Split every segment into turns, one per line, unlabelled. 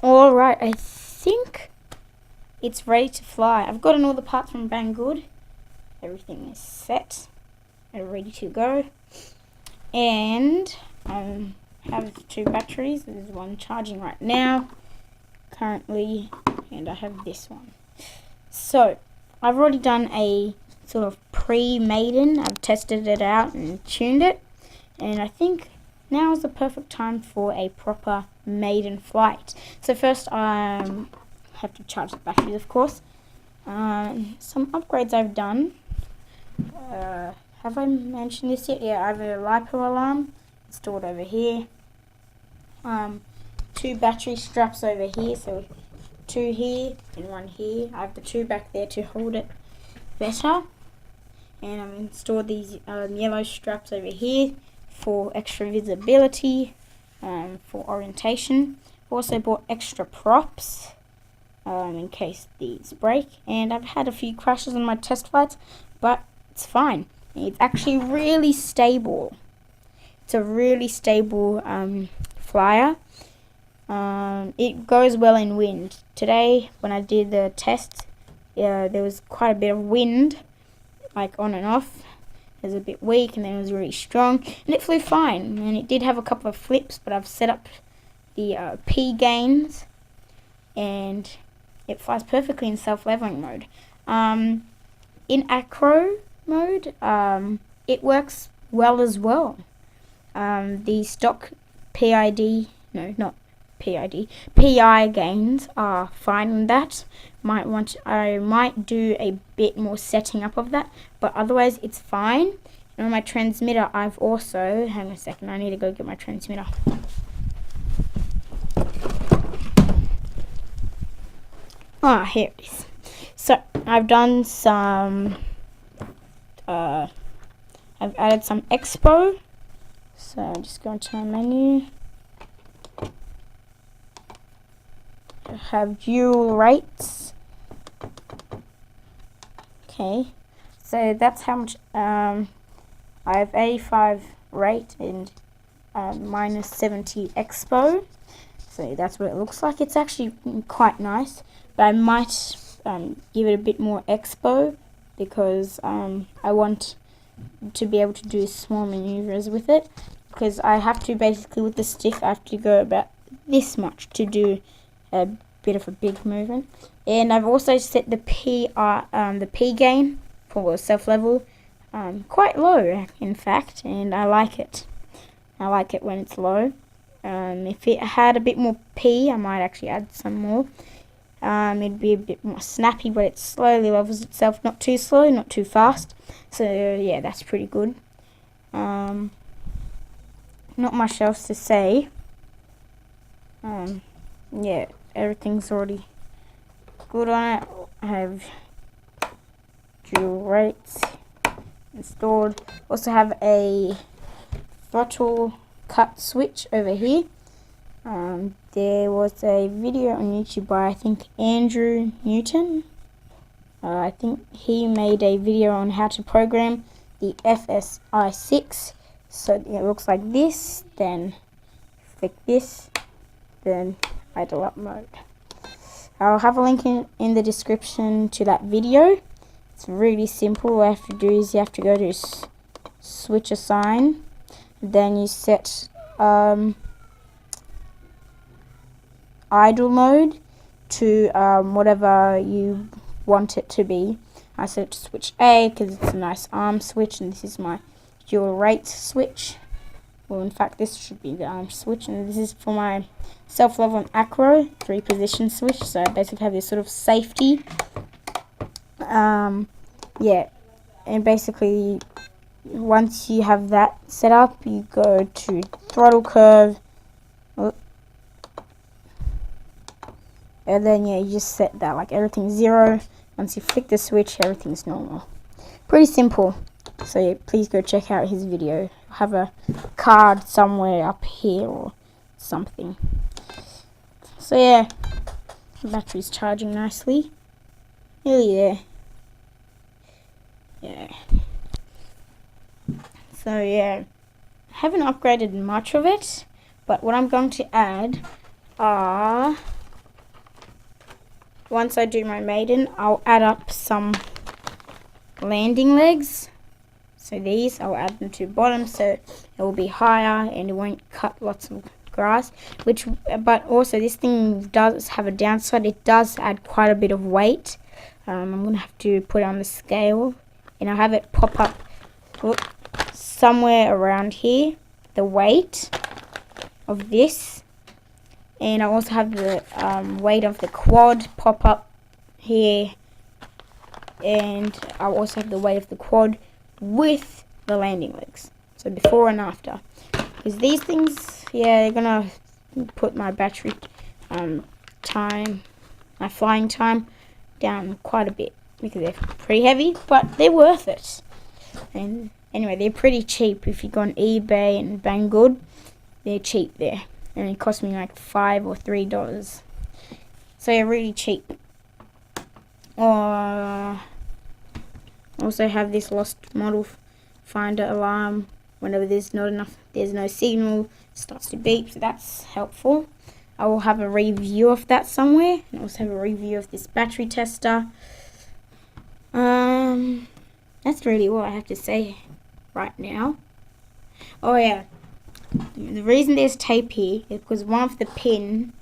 Alright, I think it's ready to fly. I've gotten all the parts from Banggood. Everything is set and ready to go. And I have 2 batteries. There's one charging right now, currently, and I have this one. So, I've already done a sort of pre-Maiden. I've tested it out and tuned it, and I think now is the perfect time for a proper Maiden flight. So first I have to charge the batteries, of course. Some upgrades I've done. Have I mentioned this yet? Yeah, I have a LiPo alarm installed over here. 2 battery straps over here, so 2 here and 1 here. I have the 2 back there to hold it better. And I've installed these yellow straps over here for extra visibility, for orientation. Also bought extra props in case these break. And I've had a few crashes on my test flights, but it's fine. It's actually really stable. It's a really stable flyer. It goes well in wind. Today, when I did the test, there was quite a bit of wind, like on and off. It was a bit weak, and then it was really strong, and it flew fine. And it did have a couple of flips, but I've set up the P gains, and it flies perfectly in self-leveling mode. In acro mode, it works well as well. The stock PID, no, not PID, PI gains are fine on that. I might do a bit more setting up of that, but otherwise it's fine. And on my transmitter, I've also, hang on a second, I need to go get my transmitter. Here it is. So I've done some, I've added some expo. So I'm just going to my menu. I have dual rates. Okay, so that's how much I have 85 rate and minus 70 expo. So that's what it looks like. It's actually quite nice, but I might give it a bit more expo because I want to be able to do small maneuvers with it, because I have to basically, with the stick, I have to go about this much to do a bit of a big movement. And I've also set the P gain for self-level quite low, in fact, and I like it. I like it when it's low. If it had a bit more P, I might actually add some more. It'd be a bit more snappy, but it slowly levels itself, not too slow, not too fast. So yeah, that's pretty good. Not much else to say. Yeah, everything's already good on it. I have dual rates installed. Also have a throttle cut switch over here. There was a video on YouTube by, I think, Andrew Newton. I think he made a video on how to program the FSI6. So it looks like this, then click this, then idle up mode. I'll have a link in the description to that video. It's really simple. All you have to do is you have to go to switch assign, then you set idle mode to whatever you want it to be. I set it to switch A because it's a nice arm switch, and this is my dual rate switch. Well, in fact, this should be the arm switch, and this is for my self-level and acro 3-position switch. So I basically have this sort of safety. Yeah, and basically once you have that set up, you go to throttle curve, and then yeah, you just set that like everything's 0. Once you flick the switch, everything's normal. Pretty simple. So yeah, please go check out his video. I'll have a card somewhere up here or something. So yeah, the battery's charging nicely. Nearly there. Yeah. So yeah, I haven't upgraded much of it, but what I'm going to add are once I do my maiden, I'll add up some landing legs. So these, I'll add them to the bottom so it will be higher and it won't cut lots of grass. But also this thing does have a downside. It does add quite a bit of weight. I'm going to have to put it on the scale, and I'll have it pop up somewhere around here, the weight of this. And I also have the weight of the quad pop up here, and I'll also have the weight of the quad with the landing legs, so before and after. Because these things, yeah, they're gonna put my battery time, my flying time down quite a bit, because they're pretty heavy, but they're worth it. And anyway, they're pretty cheap. If you go on eBay and Banggood, they're cheap there. And it cost me like $5 or $3. So they're really cheap. Also have this lost model finder alarm. Whenever there's no signal, it starts to beep, so that's helpful. I will have a review of that somewhere, and also have a review of this battery tester. That's really all I have to say right now. Oh yeah, the reason there's tape here is because one of the pins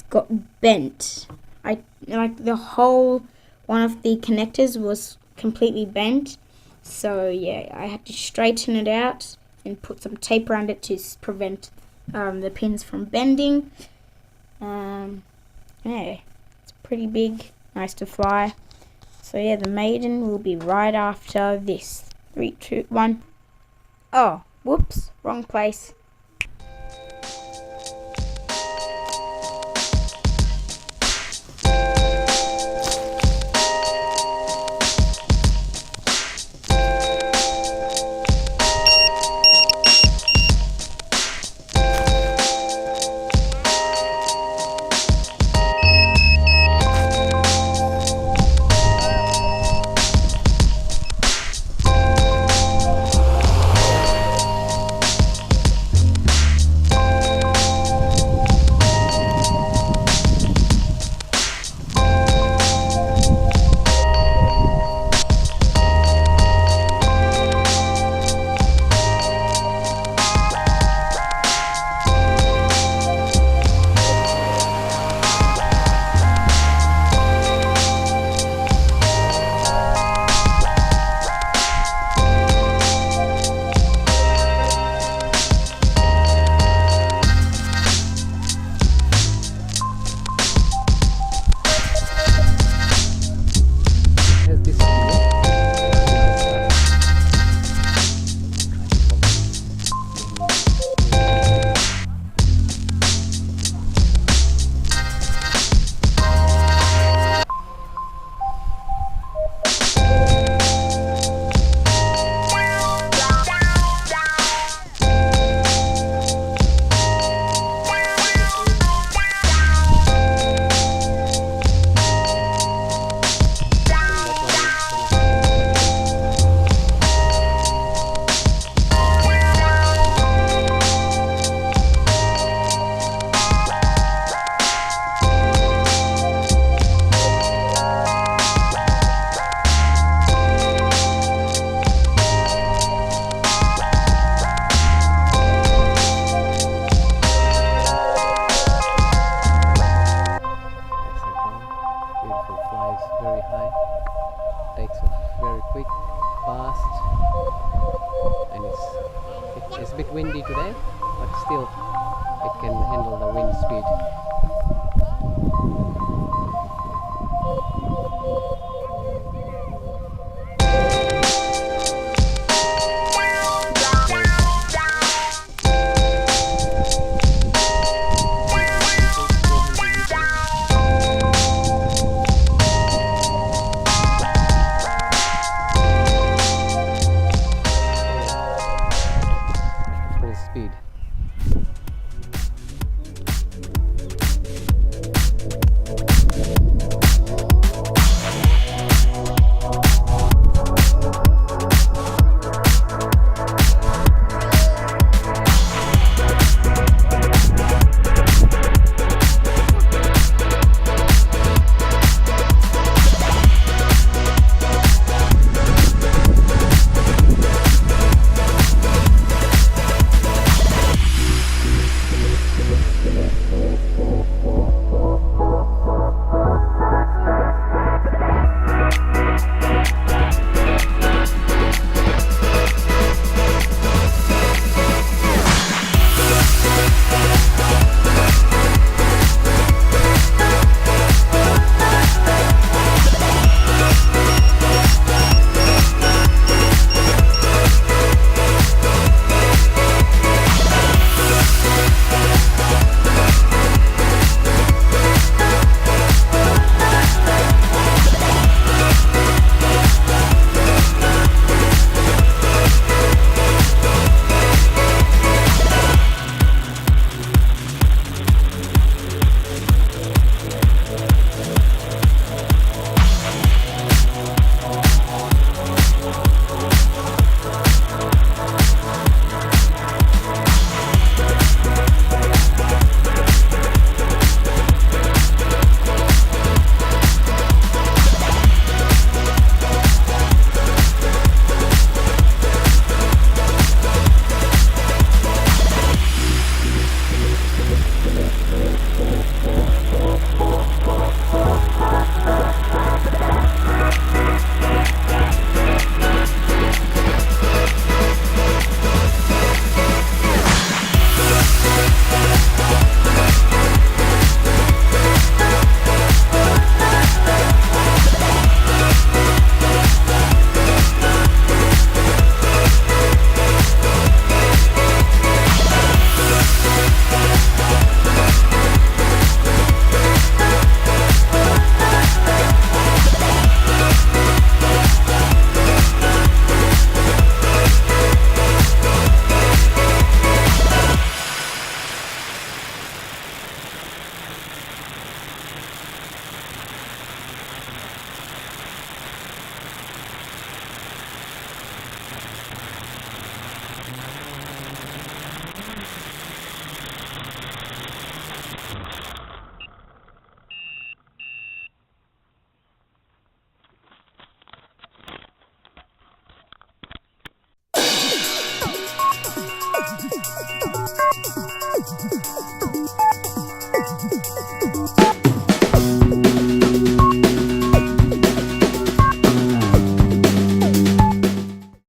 got bent. The whole one of the connectors was completely bent, so yeah, I had to straighten it out and put some tape around it to prevent the pins from bending. Yeah, it's pretty big, nice to fly. So yeah, the Maiden will be right after this. 3, 2, 1. Oh, whoops, wrong place.
Very high, takes off very quick, fast, and it's a bit windy today, but still it can handle the wind speed.